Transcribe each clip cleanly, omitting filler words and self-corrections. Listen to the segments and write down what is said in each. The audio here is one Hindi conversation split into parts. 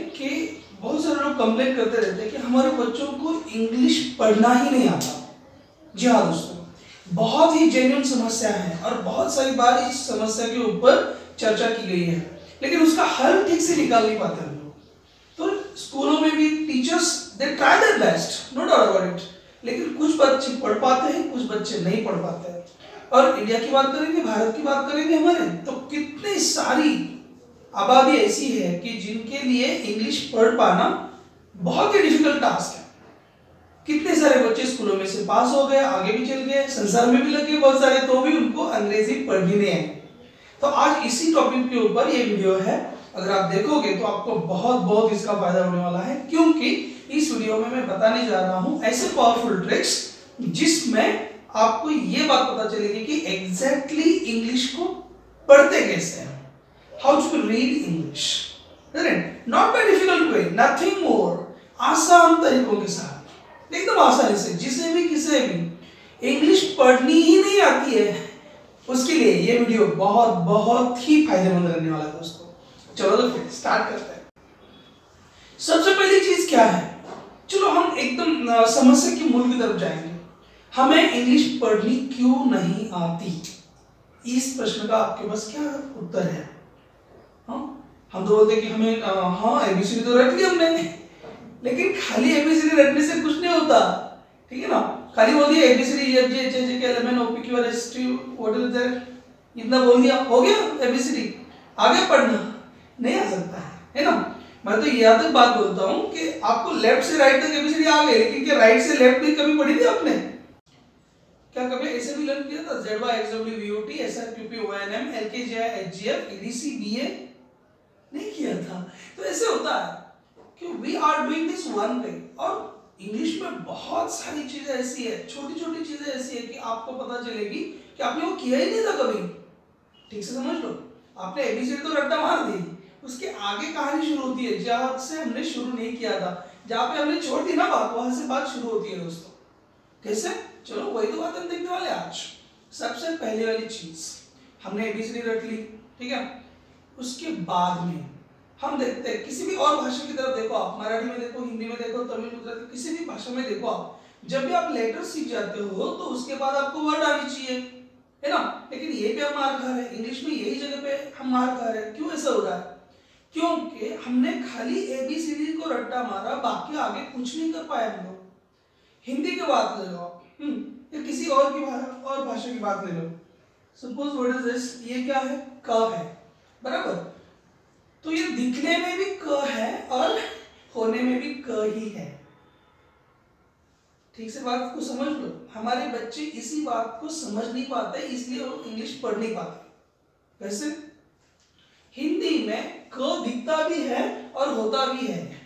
कि बहुत सारे लोग कंप्लेन करते रहते हैं कि हमारे बच्चों को इंग्लिश पढ़ना ही नहीं आता। जी हाँ दोस्तों, बहुत ही जेन्युइन समस्या है और बहुत सारी बार इस समस्या के ऊपर चर्चा की गई है, लेकिन उसका हल ठीक से निकाल नहीं पाते हम लोग। तो स्कूलों में भी teachers they try their best, no doubt about it, लेकिन कुछ बच्चे पढ़ पाते हैं, कुछ बच्चे नहीं पढ़ पाते हैं। और इंडिया की बात करेंगे, भारत की बात करेंगे हमारे, तो कितनी सारी आबादी ऐसी है कि जिनके लिए इंग्लिश पढ़ पाना बहुत ही डिफिकल्ट टास्क है। कितने सारे बच्चे स्कूलों में से पास हो गए, आगे भी चल गए, संसार में भी लगे बहुत सारे, तो भी उनको अंग्रेजी पढ़नी नहीं है। तो आज इसी टॉपिक के ऊपर ये वीडियो है। अगर आप देखोगे तो आपको बहुत इसका फायदा होने वाला है, क्योंकि इस वीडियो में मैं बताने जा रहा हूं ऐसे पावरफुल ट्रिक्स जिसमें आपको ये बात पता चलेगी कि एग्जैक्टली इंग्लिश को पढ़ते कैसे हैं, how to read English, not by difficult way, nothing more, आसान तरीकों के साथ, एकदम आसानी से, जिसे भी किसे भी इंग्लिश पढ़नी ही नहीं आती है उसके लिए ये वीडियो बहुत ही फायदेमंद रहने वाला है दोस्तों। चलो तो फिर स्टार्ट करते हैं। सबसे पहली चीज क्या है, चलो हम एकदम समस्या की मूल की तरफ जाएंगे। हमें इंग्लिश पढ़नी क्यों नहीं आती, इस प्रश्न का आपके पास क्या उत्तर है? हम तो बोलते कि हमें हाँ एबीसीडी तो रट ली हमने, लेकिन खाली एबीसीडी रटने से कुछ नहीं होता, ठीक है ना। खाली बोल दिया A B C D F G H I J K L M N O P Q R S T what is there, इतना बोल दिया हो गया एबीसीडी, आगे पढ़ना नहीं आ सकता है ना। मैं तो यह तक बात बोलता हूँ कि आपको लेफ्ट से राइट तक एबीसीडी आ गई, लेकिन क्या राइट से लेफ्ट भी कभी पढ़ी थी आपने? क्या कभी ऐसे भी लर्न किया था? Z Y X W V O T S R Q P O N M L K J I H G F E D C B A नहीं किया था। तो ऐसे होता है कि we are doing this one way. और इंग्लिश में बहुत सारी चीजें ऐसी है, छोटी छोटी चीजें ऐसी है कि आपको पता चलेगी कि आपने वो किया ही नहीं था कभी। ठीक से समझ लो, आपने एबीसीडी तो रट्टा मार दी, उसके आगे कहानी शुरू होती है जहां से हमने शुरू नहीं किया था, जहां पे हमने छोड़ दी ना बात, वहां से बात शुरू होती है दोस्तों। कैसे? चलो वही तो बात हम देखने वाले आज। सबसे पहले वाली चीज, हमने एबीसीडी रट ली, ठीक है, उसके बाद में हम देखते हैं किसी भी और भाषा की तरफ देखो आप, मराठी में देखो, हिंदी में देखो, तमिल, गुजराती, किसी भी भाषा में देखो आप, जब भी आप लेटर सीख जाते हो तो उसके बाद आपको वर्ड आनी चाहिए, है ना। लेकिन ये पे हम मार खा रहे हैं, इंग्लिश में यही जगह पे हम मार खा रहे हैं। क्यों ऐसा हो रहा है? क्योंकि हमने खाली एबीसीडी को रट्टा मारा, बाकी आगे कुछ नहीं कर पाए हम लोग। हिंदी की बात ले लो आप, या किसी और की और भाषा की बात ले लो। सपोज व्हाट इज दिस, ये क्या है? क है, बराबर। तो ये दिखने में भी क है और होने में भी क ही है। ठीक से बात को समझ लो। हमारे बच्चे इसी बात को समझ नहीं पाते, इसलिए वो इंग्लिश पढ़ नहीं पाते। वैसे हिंदी में क दिखता भी है और होता भी है,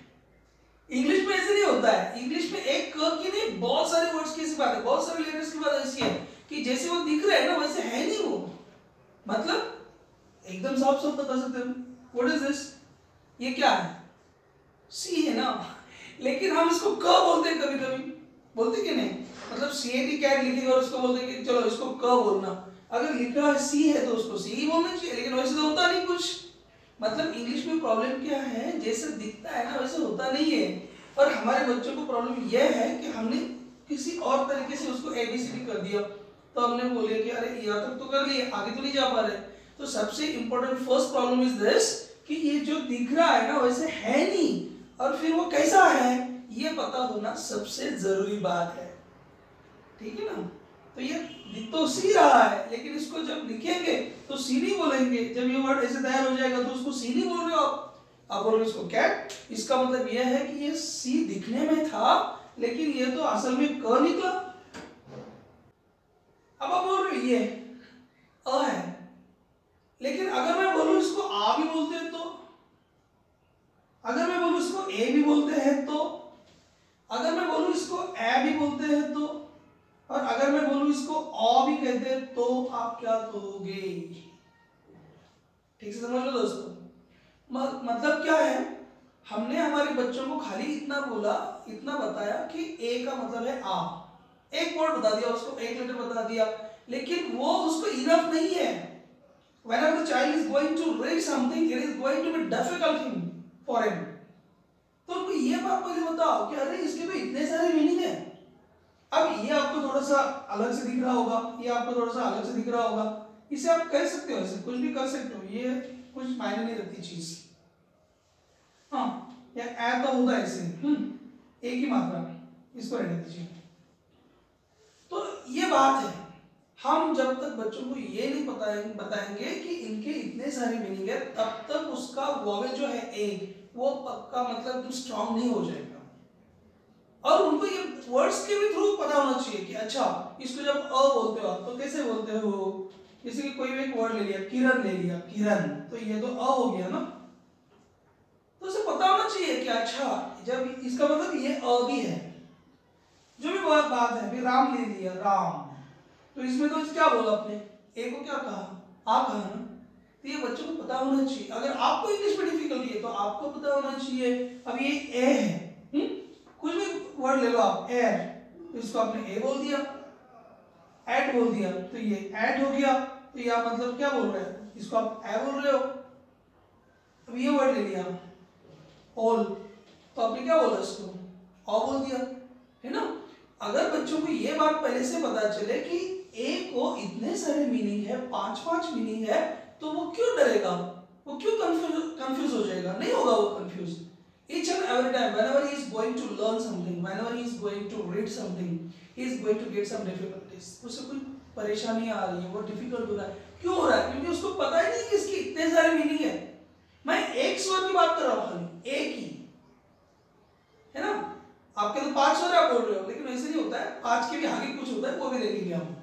इंग्लिश में ऐसे नहीं होता है। इंग्लिश में एक क की नहीं, बहुत सारे वर्ड्स की ऐसी बात है, बहुत सारे लेटर्स की बात ऐसी है कि जैसे वो दिख रहे हैं ना वैसे है नहीं वो। मतलब एकदम साफ साफ बता सकते हैं, व्हाट इज दिस, ये क्या है? सी है ना, लेकिन हम इसको क बोलते हैं, कभी कभी बोलते कि नहीं। मतलब CAT कैट लिखेगा और उसको बोलते हैं कि चलो इसको क बोलना। अगर लिखा है सी है तो उसको सी ही बोलना चाहिए, लेकिन वैसे तो होता नहीं कुछ। मतलब इंग्लिश में प्रॉब्लम क्या है, जैसे दिखता है ना वैसे होता नहीं है। और हमारे बच्चों को प्रॉब्लम यह है कि हमने किसी और तरीके से उसको ABCD कर दिया, तो हमने बोले कि अरे यहाँ तक तो कर लिए, आगे तो नहीं जा पा रहे। तो सबसे important first problem is this कि ये जो दिख रहा है ना वैसे है नहीं, और फिर वो कैसा है ये पता होना सबसे जरूरी बात है, ठीक है ना। तो ये दिख तो सी रहा है, लेकिन इसको जब लिखेंगे तो सी नहीं बोलेंगे। जब ये वर्ड ऐसे तैयार हो जाएगा तो उसको सी नहीं बोल रहे हो आप बोल रहे हो इसको कैट। इसका मतलब यह है कि ये सी दिखने में था, लेकिन ये तो असल में क निकला। अब आप बोल रहे हो ये अ है, लेकिन अगर मैं बोलूं इसको आ भी बोलते हैं तो, अगर मैं बोलूं इसको ए भी बोलते हैं तो, अगर मैं बोलूं इसको ए भी बोलते हैं तो, और अगर मैं बोलूं इसको अ भी कहते हैं तो आप क्या कहोगे? ठीक से समझ लो दोस्तों। मतलब क्या है, हमने हमारे बच्चों को खाली इतना बोला, इतना बताया कि ए का मतलब है आ, एक वर्ड बता दिया उसको, एक लेटर बता दिया, लेकिन वो उसको इनफ नहीं है। Whenever the child is going to read something, it is going to be difficult for him. पहले बताओ कि अरे इसके तो इतने सारे मीनिंग है। अब ये आपको थोड़ा सा अलग से दिख रहा होगा, ये आपको थोड़ा सा अलग से दिख रहा होगा, इसे आप कर सकते हो, ऐसे कुछ भी कर सकते हो, ये कुछ मायने नहीं रखती चीज। हाँ, या ऐ तो होता है ऐसे, एक ही मात्रा में, इसको रहने दीजिए। तो ये बात है, हम जब तक बच्चों को ये नहीं बताएंगे कि इनके इतने सारे मीनिंग है, तब तक उसका वॉवेल जो है ए, वो पक्का मतलब एकदम स्ट्रांग नहीं हो जाएगा। और उनको ये वर्ड्स के भी थ्रू पता होना चाहिए कि अच्छा इसको जब अ बोलते हो आप तो कैसे बोलते हो। जैसे कि कोई भी एक वर्ड ले लिया, किरण ले लिया, किरण, तो ये तो अ हो गया ना, तो उसे पता होना चाहिए कि अच्छा जब इसका मतलब ये अ भी है। जो भी बात है, अभी राम ले लिया, राम, तो इसमें तो क्या बोला आपने, ए को क्या कहा, आ कहा ना। तो ये बच्चों को पता होना चाहिए। अगर आपको इंग्लिश में डिफिकल्टी है तो आपको पता होना चाहिए। अब ये ए है, कुछ भी वर्ड ले लो आप, एयर, तो इसको आपने ए बोल दिया, एड बोल दिया, तो ये एड हो गया। तो ये आप मतलब क्या बोल रहे हैं, इसको आप ए बोल रहे हो। अब ये वर्ड ले लिया ऑल, तो आपने क्या बोला, इसको ऑ बोल दिया, है ना। अगर बच्चों को ये बात पहले से पता चले कि ए को इतने सारे मीनिंग है, 5-5 मीनिंग है, तो वो क्यों डरेगा, वो क्यों कंफ्यूज हो जाएगा, नहीं होगा वो confuse. Each and every time, whenever he is going to learn something, whenever he is going to read something, he is going to get some difficulties. उसे कोई परेशानी आ रही है, वो डिफिकल्ट हो रहा है, क्यों हो रहा है, क्योंकि उसको पता ही नहीं कि इसकी इतने सारे मीनिंग है। मैं एक स्वर की बात कर रहा हूँ, खाली एक ही, है ना। आपके तो 5 स्वर आप बोल रहे हो, लेकिन ऐसे नहीं होता है, 5 के भी आगे कुछ होता है, वो भी देखेंगे हम।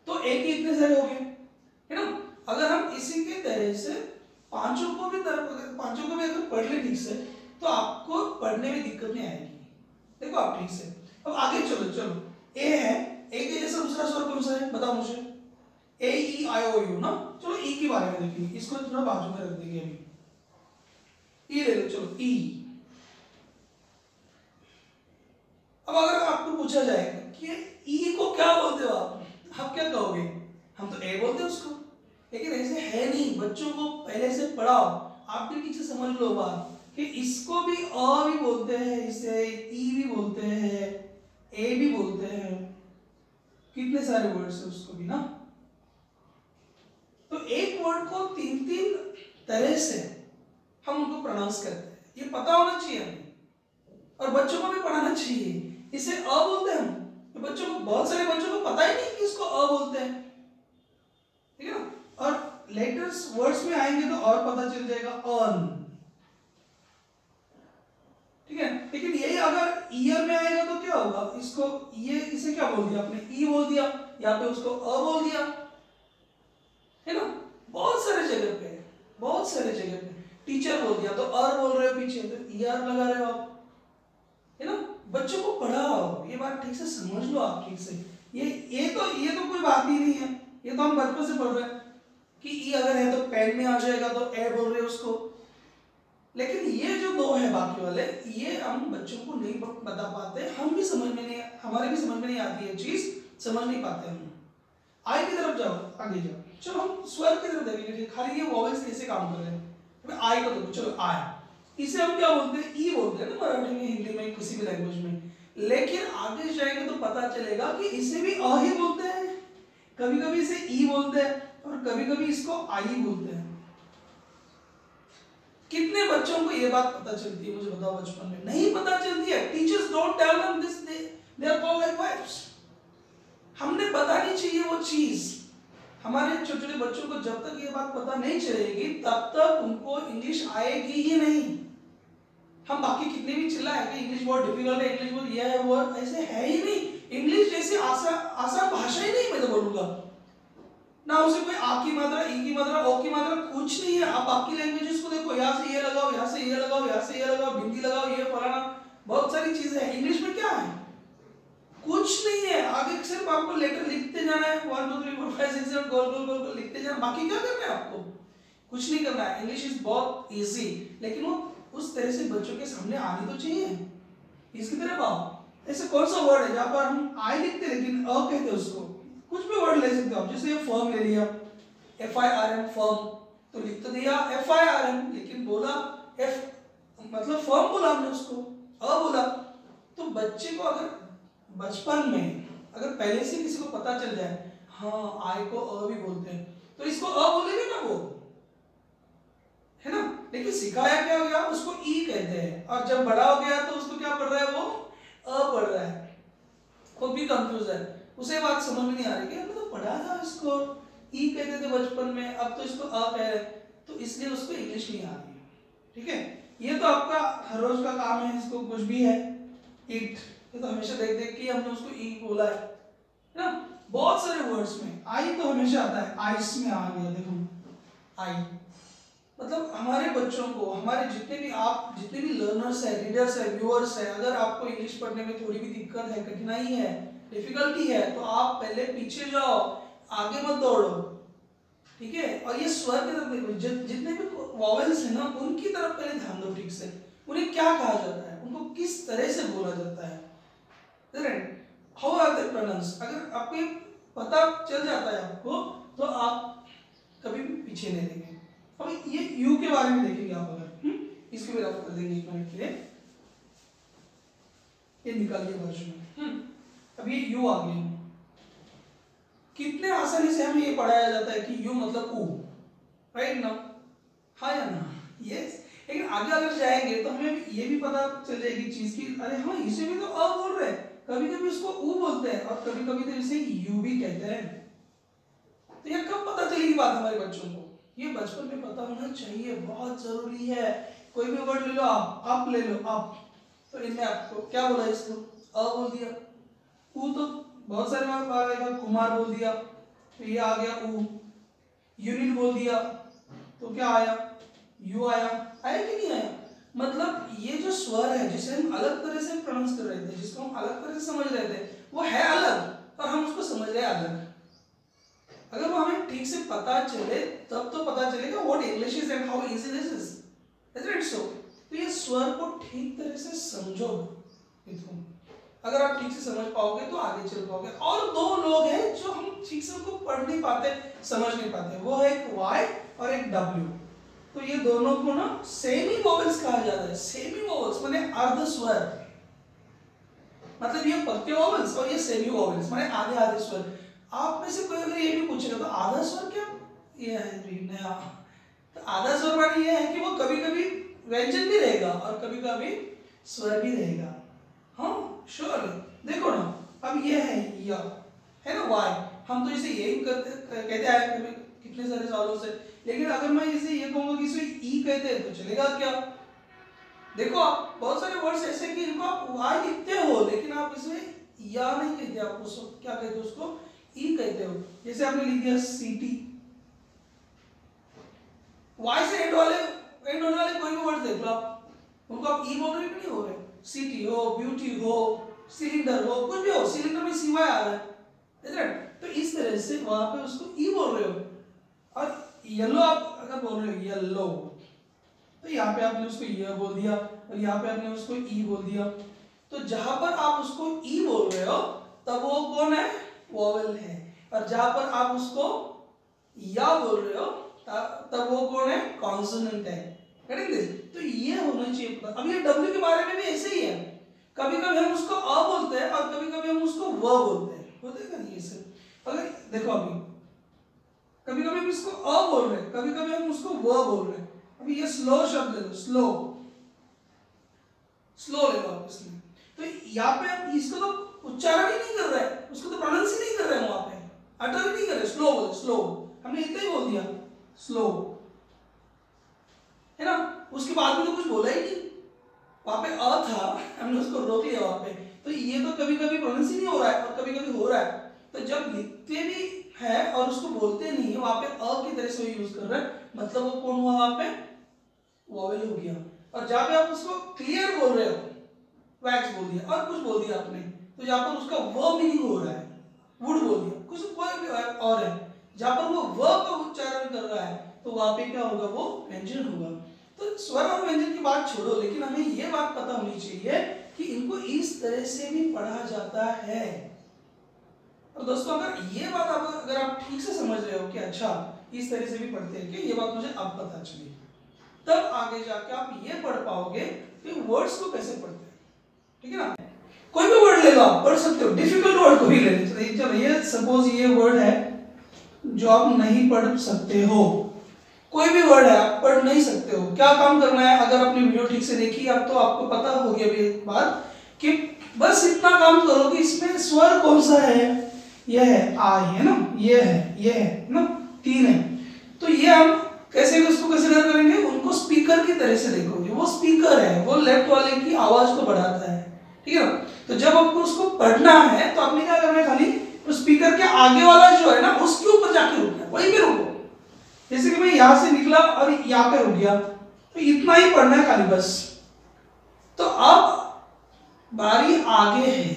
तो एक ही इतने सारे हो गए, है ना। अगर हम इसी के तरह से पांचों को भी अगर पढ़ ले ठीक से, तो आपको पढ़ने में दिक्कत नहीं आएगी। देखो आप ठीक से, अब आगे चलो, ए है, ए के जैसा दूसरा स्वर कौन सा है, बताओ मुझे। ए ई आई ओ यू ना, चलो ई के बारे में देखेंगे, इसको थोड़ा बाजू में रख देंगे अभी। ई ले लो, चलो ई। अब अगर आपको पूछा जाएगा कि ई को क्या बोलते हो आप क्या कहोगे, हम तो ए बोलते हैं उसको, लेकिन ऐसे है नहीं। बच्चों को पहले से पढ़ाओ, आप भी पीछे समझ लो बात कि इसको भी अ भी बोलते हैं, इसे ई भी बोलते हैं, ए भी बोलते हैं, कितने सारे वर्ड्स है उसको भी ना। तो एक वर्ड को 3-3 तरह से हम उनको प्रोनाउंस करते हैं, ये पता होना चाहिए हमें, और बच्चों को भी पढ़ाना चाहिए। इसे अ बोलते हैं हम, तो बच्चों को, बहुत सारे बच्चों को पता ही नहीं कि इसको अ बोलते हैं, ठीक है ना। और लेटर्स वर्ड्स में आएंगे तो और पता चल जाएगा, अर्न, ठीक है। लेकिन यही अगर ईयर में आएगा तो क्या होगा, इसको ये इसे क्या बोल दिया आपने, ई बोल दिया, या पे उसको अ बोल दिया, है ना। बहुत सारे जगह पे टीचर बोल दिया तो अर बोल रहे हो पीछे, तो ईआर लगा रहे हो आप, है ना। बच्चों को पढ़ाओ, ये बात ठीक से समझ लो आप ठीक से। ये तो कोई बात ही नहीं है, ये तो हम बचपन से पढ़ रहे हैं कि ई अगर है तो पेन में आ जाएगा, तो ए बोल रहे हो उसको। लेकिन ये जो दो है बाकी वाले, ये हम बच्चों को नहीं बता पाते, हम भी समझ में नहीं, हमारे भी समझ में नहीं आती है चीज, समझ नहीं पाते हम। आई की तरफ जाओ, आगे जाओ, चलो हम स्वर की तरफ देखेंगे, खाली ये वॉवेल्स कैसे काम कर रहे हैं। आई को देखो, चलो आई, इसे हम क्या बोलते हैं, ई बोलते हैं ना, मराठी में, हिंदी में, किसी भी लैंग्वेज में। लेकिन आगे जाएंगे तो पता चलेगा कि इसे भी अ ही बोलते हैं, कभी कभी इसे ई बोलते हैं, और कभी कभी इसको आई बोलते हैं। कितने बच्चों को ये बात पता चलती है, मुझे बताओ, बचपन में नहीं पता चलती है। Teachers don't tell them this, they are called like wives. हमने बतानी चाहिए वो चीज। हमारे छोटे छोटे बच्चों को जब तक ये बात पता नहीं चलेगी, तब तक उनको इंग्लिश आएगी ही नहीं। हम बाकी कितने भी चिल्लाए कि इंग्लिश बहुत डिफिकल्ट है, इंग्लिश बहुत यह है वो, ऐसे है ही नहीं। इंग्लिश जैसे आसान भाषा ही नहीं, मैं तो बोलूंगा ना। उसे कोई आ की मात्रा, ई की मात्रा, ओ की मात्रा कुछ नहीं है। आप बाकी लैंग्वेजेस को देखो, यहाँ से ये लगाओ, यहाँ से ये लगाओ, यहाँ से ये लगाओ, बिंदी लगाओ, ये फलाना, बहुत सारी चीजें हैं। इंग्लिश में क्या है, कुछ नहीं है। आगे सिर्फ आपको लेटर लिखते जाना है, 1 2 3 4 5 6 7 गोल गोल गोल लिखते जाना, बाकी क्या करना है आपको, कुछ नहीं करना है। इंग्लिश इज बहुत इजी, लेकिन वो उस तरह से बच्चों के सामने आनी तो चाहिए। इसकी तरफ आओ, ऐसे कौन सा वर्ड है जहां पर हम आई लिखते लेकिन अ कहते हैं उसको, कुछ भी वर्ड ले सकते हो आप। जैसे ये फर्म ले लिया, FIRM, फर्म, तो लिख तो दिया FIRM, लेकिन बोला एफ, मतलब फर्म बोला हमने उसको। अ बोला, तो बच्चे को अगर बचपन में अगर पहले से किसी को पता चल जाए, हाँ आई को अ भी बोलते हैं, तो इसको अ बोलेंगे ना वो, है ना। लेकिन सिखाया क्या हो गया, उसको ई कहते हैं, और जब बड़ा हो गया तो उसको क्या पढ़ रहा है, वो अ पढ़ रहा है, वो भी कंफ्यूज है, उसे बात समझ में नहीं आ रही कि हमने तो पढ़ा था इसको ई कहते थे बचपन में, अब तो इसको अ कह रहे हैं, तो इसलिए उसको इंग्लिश नहीं आ रही है। ठीक है, ये तो आपका हर रोज का काम है, इसको कुछ भी है इट, ये तो हमेशा देख देख के हमने उसको ई बोला है ना। बहुत सारे वर्ड्स में आई तो हमेशा आता है, आइस में आ गया, देखो आई, मतलब हमारे बच्चों को, हमारे जितने भी आप जितने भी लर्नर्स है, रीडर्स है, व्यूअर्स है, अगर आपको इंग्लिश पढ़ने में थोड़ी भी दिक्कत है, कठिनाई है, डिफिकल्टी है, तो आप पहले पीछे जाओ, आगे मत दौड़ो। ठीक है, और ये स्वर की तरफ, जितने भी वॉवेल्स है ना, उनकी तरफ पहले ध्यान दो ठीक से, उन्हें क्या कहा जाता है, उनको किस तरह से बोला जाता है, हाउ आर दे प्रोनाउंस। अगर आपको ये पता चल जाता है आपको, तो आप कभी भी पीछे नहीं रहेंगे। अब ये यू के बारे में देखेंगे आप, अगर इसको भी रफ कर देंगे एक मिनट के लिए, ये निकाल दिया वर्जन। अब ये यू आ गया, कितने आसानी से हमें ये पढ़ाया जाता है कि यू मतलब ऊ, राइट ना, हाँ या ना, यस। लेकिन आगे अगर जाएंगे तो हमें ये भी पता चल जाएगी चीज की, अरे हाँ इसे भी तो अ बोल रहे हैं, कभी कभी उसको ऊ बोलते हैं, और कभी कभी तो इसे यू भी कहते हैं। तो ये कब पता चलेगी बात हमारे बच्चों को, ये बचपन में पता होना चाहिए, बहुत जरूरी है। कोई भी वर्ड ले लो आप ले लो आप, तो इनमें आपको क्या बोला, इसको अ बोल दिया, ऊ तो बहुत सारे बार आएगा, कुमार बोल दिया तो ये आ गया ऊ, यूनिट बोल दिया तो क्या आया, यू आया, आया कि नहीं आया। मतलब ये जो स्वर है जिसे हम अलग तरह से प्रोनाउंस कर रहे थे, जिसको हम अलग तरह से समझ रहे थे, वो है अलग, और हम उसको समझ रहे हैं अलग। अगर वो हमें ठीक से पता चले तब तो पता चलेगा what English is and how easy this is, isn't it so. तो ये स्वर को ठीक तरह से समझो, अगर आप ठीक से समझ पाओगे तो आगे चल पाओगे। और दो लोग हैं जो हम ठीक से उनको पढ़ नहीं पाते, समझ नहीं पाते, वो है एक वाई और एक डब्ल्यू। तो ये दोनों को ना सेमी वोवेल्स कहा जाता है। सेमी वोवेल्स माने अर्ध स्वर, मतलब ये पत्ते वोवेल्स और ये सेमी वोवेल्स माने आधे आधे स्वर। आप में से कोई अगर ये भी पूछेगा तो आधा स्वर क्या, ये है नया, तो आधा स्वर माने ये है कि वो कभी कभी व्यंजन भी रहेगा और कभी कभी स्वर भी रहेगा। हाँ श्योर, देखो ना, अब ये है ना वाई, हम तो इसे यही कहते आए कितने सारे सालों से, लेकिन अगर मैं इसे ये कहूंगा कि इसे ई कहते हैं तो चलेगा क्या। देखो आप बहुत सारे वर्ड्स ऐसे कि इनको आप वाई लिखते हो, लेकिन आप इसमें या नहीं कहते, आप उसको क्या कहते हो, उसको ई कहते हो। जैसे आपने लिख दिया सीटी, वाई से एंड होने वाले कोई भी वर्ड देख लो आप, उनको आप ई बोल रहे हो नहीं हो रहे, सिटी हो, ब्यूटी हो, सिलेंडर हो, कुछ भी हो, सिलेंडर में सीवाई आ रहा है, तो इस तरह से वहां पे उसको ई बोल रहे हो। और येलो आप अगर बोल रहे हो येलो, तो यहाँ पे आपने उसको ये बोल दिया और यहाँ पे आपने उसको ई बोल दिया। तो जहां पर आप उसको ई बोल रहे हो तब वो कौन है, वोवेल है, और जहां पर आप उसको या बोल रहे हो तब वो कौन है, कॉन्सोनेंट है। तो ये होना चाहिए पता। अब ये डब्ल्यू के बारे में भी ऐसे ही है, कभी कभी हम उसको अ बोलते हैं और कभी कभी हम उसको व बोलते हैं, होता है ये सब। अगर देखो अभी कभी कभी हम इसको अ बोल रहे हैं, कभी कभी हम उसको व बोल रहे हैं। अभी ये स्लो शब्द ले लो, स्लो ले लो आप इसमें, तो यहाँ पे आप इसको तो उच्चारण ही नहीं कर रहे हैं, उसको तो प्रोनाउंस ही नहीं कर रहे हैं, वहां पे अटर ही नहीं कर रहे, स्लो बोले, स्लो, हमने इतना ही बोल दिया स्लो, है ना। उसके बाद में तो कुछ बोला ही नहीं, वहां पे अ था, हमने उसको रोक लिया वहां पे। तो ये तो कभी कभी प्रोनाउंस ही नहीं हो रहा है और कभी कभी हो रहा है। तो जब लिखते भी है और उसको बोलते नहीं है, वहां पे अ की तरह से यूज कर रहे हैं, मतलब वो कौन हुआ, वहां पे वोवेल हो गया। और जहां पे आप उसको क्लियर बोल रहे हो, वैक्स बोल दिया और कुछ बोल दिया आपने, तो जहां पर उसका व मीनिंग हो रहा है, वुड बोल दिया, कुछ कोई भी और है, जहां पर वो व का उच्चारण कर रहा है, तो वहां पे क्या होगा, वो व्यंजन होगा। तो स्वर और व्यंजन की बात छोड़ो, लेकिन हमें ये बात पता होनी चाहिए कि इनको इस तरह से भी पढ़ा जाता है। और दोस्तों अगर ये बात अगर आप ठीक से समझ रहे हो कि अच्छा इस तरह से भी पढ़ते हैं, कि ये बात मुझे अब पता चली, तब आगे जाके आप ये पढ़ पाओगे कि वर्ड्स को कैसे पढ़ते हैं। ठीक है ना। कोई भी वर्ड ले लो, आप पढ़ सकते हो, डिफिकल्ट वर्ड को भी ले लो। चलो ये सपोज ये वर्ड है जो आप नहीं पढ़ सकते हो, कोई भी वर्ड है आप पढ़ नहीं सकते हो, क्या काम करना है, अगर अपनी वीडियो ठीक से देखी अब तो आपको पता हो गया अभी एक बात कि बस इतना काम करो कि इसमें स्वर कौन सा है, यह है आई है ना, ये है ना, तीन है। तो ये हम कैसे उसको कंसीडर करेंगे, उनको स्पीकर की तरह से देखोगे, वो स्पीकर है, वो लेफ्ट वाले की आवाज को बढ़ाता है, ठीक है ना। तो जब आपको उसको पढ़ना है तो आपने क्या करना है, खाली तो स्पीकर के आगे वाला जो है ना उसके ऊपर जाके रुकना है, वहीं पे रुको। जैसे कि मैं यहां से निकला और यहाँ पे रुक गया, तो इतना ही पढ़ना है खाली बस। तो अब बारी आगे है,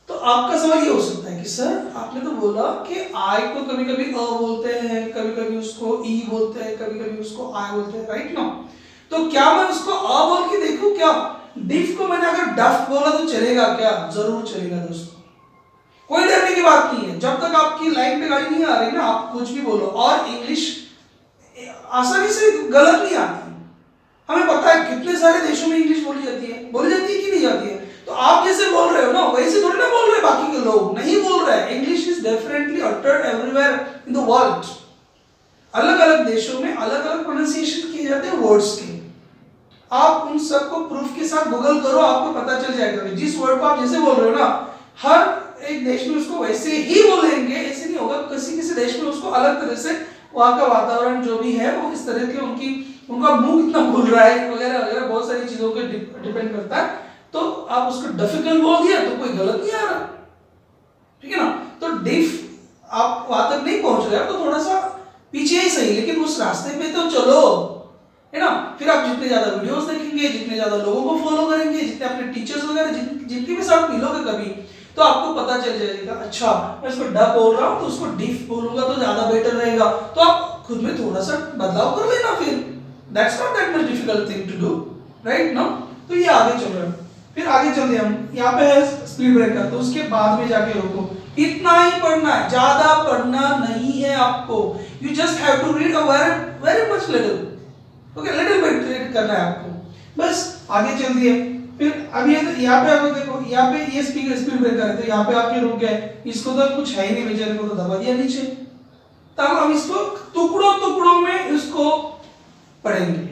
तो आपका सवाल ये हो सकता है कि सर आपने तो बोला कि आई को कभी कभी अ बोलते हैं, कभी कभी उसको ई बोलते हैं, कभी कभी उसको आई बोलते हैं, राइट ना। तो क्या मैं उसको अ बोल के देखूं क्या? डिफ को मैंने अगर डफ बोला तो चलेगा क्या? जरूर चलेगा दोस्तों, कोई डरने की बात नहीं है। जब तक आपकी लाइन पे गाड़ी नहीं आ रही ना, आप कुछ भी बोलो। और इंग्लिश आसानी से गलत नहीं आती, हमें पता है कितने सारे देशों में इंग्लिश बोली जाती है कि नहीं जाती है। तो आप जैसे बोल रहे हो ना वैसे थोड़ी ना बोल रहे बाकी के लोग, नहीं बोल रहे हैं। English is definitely uttered everywhere in the world. अलग अलग देशों में अलग अलग प्रोनाउंसिएशन किए जाते हैं वर्ड्स के। आप उन सबको प्रूफ के साथ गूगल करो, आपको पता चल जाएगा। जिस वर्ड को आप जैसे बोल रहे हो ना, हर एक देश में उसको वैसे ही बोलेंगे, ऐसे नहीं होगा। किसी किसी देश में उसको अलग तरह से, वहाँ का वातावरण जो भी है वो इस तरह के, उनका मुंह कितना खुल रहा है वगैरह वगैरह, बहुत सारी चीजों पे डिपेंड करता है। तो आप उसको डिफिकल्ट बोल दिया तो कोई गलत नहीं आ रहा, ठीक है ना। तो डिफ आप वहां तक नहीं पहुंच रहे, तो थोड़ा सा पीछे ही सही, लेकिन उस रास्ते पे तो चलो, है ना। फिर आप जितने ज्यादा वीडियोस देखेंगे, जितने ज्यादा लोगों को फॉलो करेंगे, जितने अपने टीचर्स वगैरह जिनके भी साथ मिलोगे कभी, तो आपको पता चल जाएगा, अच्छा मैं इसको डफ बोल रहा हूँ तो उसको डिफ बोलूंगा तो ज्यादा बेटर रहेगा। तो आप खुद में थोड़ा सा बदलाव कर लेना, फिर that's not that much difficult thing to do, right ना। तो ये आगे चल रहा है। फिर आगे चलते हम, यहाँ पे है स्पीड ब्रेकर, तो उसके बाद में जाके रोको। इतना ही पढ़ना है, ज्यादा पढ़ना नहीं है आपको। You just have to read a very much little, okay, little bit read करना है आपको, बस। आगे चल दिए। फिर अब ये यहाँ पे आपको देखो, यहाँ पे ये स्पीड ब्रेकर है, तो यहाँ पे आपके रुक गए, इसको तो कुछ है ही नहीं बेचारे को, तो दबा दिया नीचे। तब हम इसको टुकड़ों में इसको पढ़ेंगे,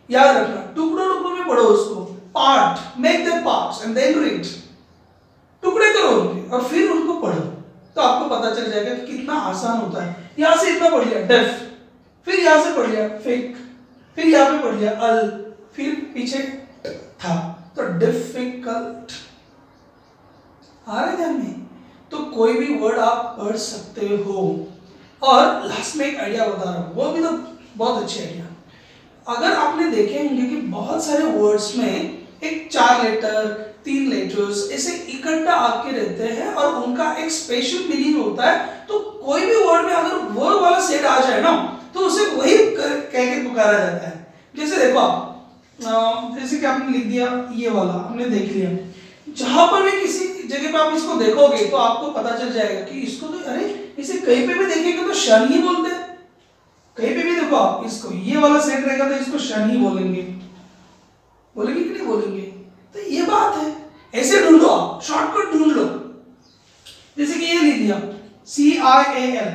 याद रखना, टुकड़ों में पढ़ो उसको। Part, make the parts and then read, टुकड़े करो उनके और फिर उनको पढ़ो, तो आपको पता चल जाएगा कि कितना आसान होता है। यहां से इतना पढ़ लिया डेफ, फिर यहां से पढ़ लिया फेक, फिर यहां पे पढ़ लिया अल, फिर पीछे था, तो डिफिकल्ट आ रहा है ध्यान में। तो कोई भी वर्ड आप पढ़ सकते हो। और लास्ट में एक आइडिया बता रहा हूं, वो भी तो बहुत अच्छे आइडिया। अगर आपने देखे होंगे कि बहुत सारे वर्ड्स में एक 4 लेटर 3 लेटर्स ऐसे इकट्ठा आपके रहते हैं और उनका एक स्पेशल मीनिंग होता है। तो कोई भी वर्ड में अगर वो वाला सेट आ जाए ना, तो उसे वही कह के पुकारा जाता है। जैसे देखो आप, जैसे कि आपने लिख दिया ये वाला, हमने देख लिया, जहां पर भी किसी जगह पे आप इसको देखोगे तो आपको पता चल जाएगा कि इसको तो, अरे इसे कहीं पे भी देखेंगे तो शन ही बोलते हैं। कहीं पे भी देखो आप इसको, ये वाला सेट रहेगा तो इसको शन ही बोलेंगे कि नहीं बोलेंगे। तो ये बात है, ऐसे ढूंढ लो आप, शॉर्टकट ढूंढ लो। जैसे कि ये लिख दिया CIAL, है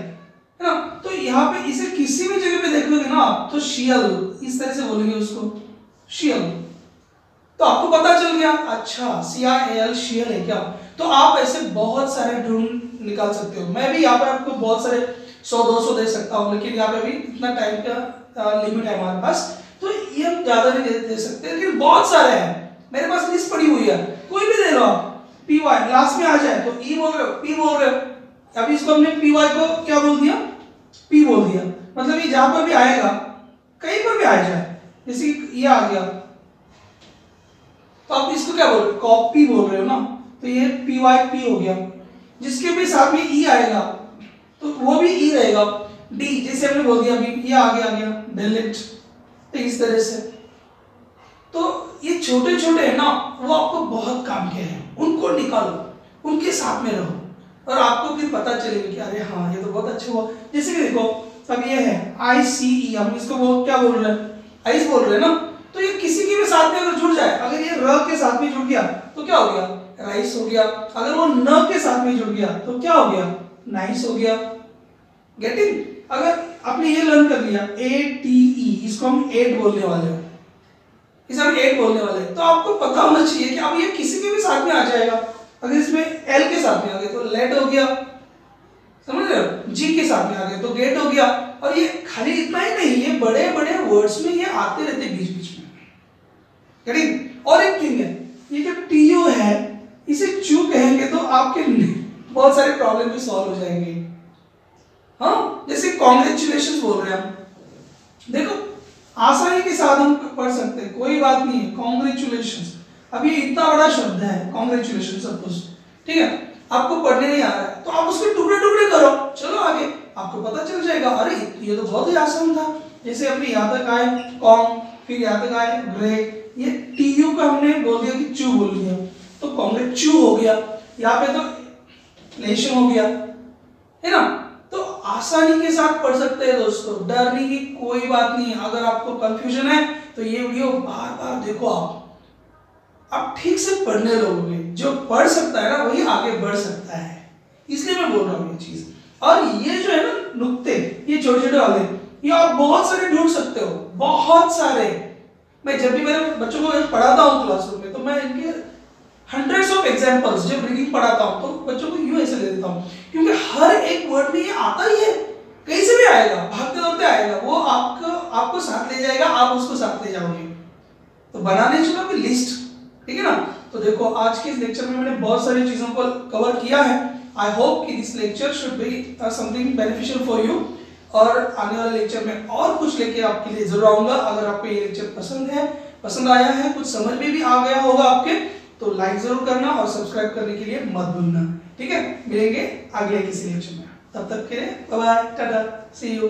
ना, तो यहाँ पे इसे किसी भी जगह पे देखोगे ना आप, तो शियल इस तरह से बोलेंगे उसको, शियल। तो आपको पता चल गया, अच्छा CIAL शियल है क्या। तो आप ऐसे बहुत सारे ढूंढ निकाल सकते हो। मैं भी यहाँ पे आपको बहुत सारे 100-200 दे सकता हूँ, लेकिन यहाँ पे भी इतना टाइम का लिमिट है हमारे पास, तो ये हम ज्यादा नहीं दे सकते, लेकिन बहुत सारे हैं। मेरे पास लिस्ट पड़ी हुई है, कोई भी दे लो आप। PY लास्ट में आ जाए तो E बोल रहे हो, P बोल रहे हो। अभी इसको हमने PY को क्या बोल दिया, P बोल दिया। मतलब ये जहां पर भी आएगा, कहीं पर भी आ जाए, जैसे ये आ गया तो आप इसको क्या बोल रहे हो, कॉपी बोल रहे हो ना, तो ये PYP हो गया। जिसके भी साथ में E आएगा तो वो भी E रहेगा। D जैसे हमने बोल दिया अभी, ये आ गया डिलीट, तो इस तरह से। तो ये छोटे छोटे है ना, वो आपको बहुत काम के हैं, उनको निकालो, उनके साथ में रहो और आपको फिर पता चलेगा कि अरे हाँ ये तो बहुत अच्छा हुआ। जैसे कि देखो अब ये है ICE, हम इसको वो क्या बोल रहे हैं, आइस बोल रहे हैं ना, तो ये किसी के भी साथ में अगर जुड़ जाए, अगर ये र के साथ में जुड़ गया तो क्या हो गया, राइस हो गया। अगर वो न के साथ में जुड़ गया तो क्या हो गया, नाइस हो गया। गेटिंग? अगर आपने ये लर्न कर लिया ATE, इसको हम 8 बोलने वाले हैं, इसे हम 8 बोलने वाले हैं, तो आपको पता होना चाहिए कि अब ये किसी के भी साथ में आ जाएगा। अगर इसमें L के साथ में आ गए तो लेट हो गया, समझ रहे हो, G के साथ में आ गए तो गेट हो गया। और ये खाली इतना ही नहीं, ये बड़े बड़े वर्ड्स में ये आते रहते बीच बीच में। गेटिंग? और एक थिंग है, ये जो TU है इसे चू कहेंगे तो आपके बहुत सारे प्रॉब्लम भी सॉल्व हो जाएंगे। हाँ, जैसे कॉन्ग्रेचुलेशन बोल रहे हैं हम, देखो आसानी के साथ हम पढ़ सकते हैं, कोई बात नहीं है। कॉन्ग्रेचुलेशन, अब ये इतना बड़ा शब्द है कॉन्ग्रेचुलेशन सब कुछ, ठीक है, आपको पढ़ने नहीं आ रहा है तो आप उसके टुकड़े टुकड़े करो, चलो आगे आपको पता चल जाएगा। अरे ये तो बहुत ही आसान था। जैसे अपने यहाँ तक आए कॉन्ग, फिर यहाँ तक आए ग्रे, ये TU का हमने बोल दिया कि चू बोल दिया तो कॉन्ग्रेचू हो गया। यहाँ पे तो लेशन हो गया, है ना। तो आसानी के साथ पढ़ सकते हैं दोस्तों, डरने की कोई बात नहीं है। अगर आपको कंफ्यूजन है तो ये वीडियो बार बार देखो, आप ठीक से पढ़ने लगोगे। जो पढ़ सकता है ना वही आगे बढ़ सकता है, इसलिए मैं बोल रहा हूँ ये चीज। और ये जो है ना नुक्ते, ये छोटे छोटे वाले, ये आप बहुत सारे ढूंढ सकते हो, बहुत सारे। मैं जब भी मेरे बच्चों को पढ़ाता हूँ क्लासरूम में तो मैं इनके हंड्रेड्स ऑफ एग्जांपल्स जब रीडिंग पढ़ाता हूँ तो बच्चों को यूं ऐसे दे देता हूँ, क्योंकि हर एक वर्ड में ये आता ही है, कहीं से भी आएगा, भागते दौड़ते आएगा, वो आपको साथ ले जाएगा, आप उसको साथ ले जाओगे। तो बनाने चलो अभी लिस्ट, ठीक है ना। तो देखो आज के इस लेक्चर में मैंने बहुत सारी चीजों को कवर किया है। आई होप कि this lecture should be something beneficial for you, और आने वाले लेक्चर में और कुछ लेके आपके लिए जरूर आऊंगा। अगर आपको ये लेक्चर पसंद आया है, कुछ समझ में भी आ गया होगा आपके, तो लाइक जरूर करना और सब्सक्राइब करने के लिए मत भूलना, ठीक है। मिलेंगे अगले किसी लेक्चर में, तब तक के लिए bye bye, tata, see you.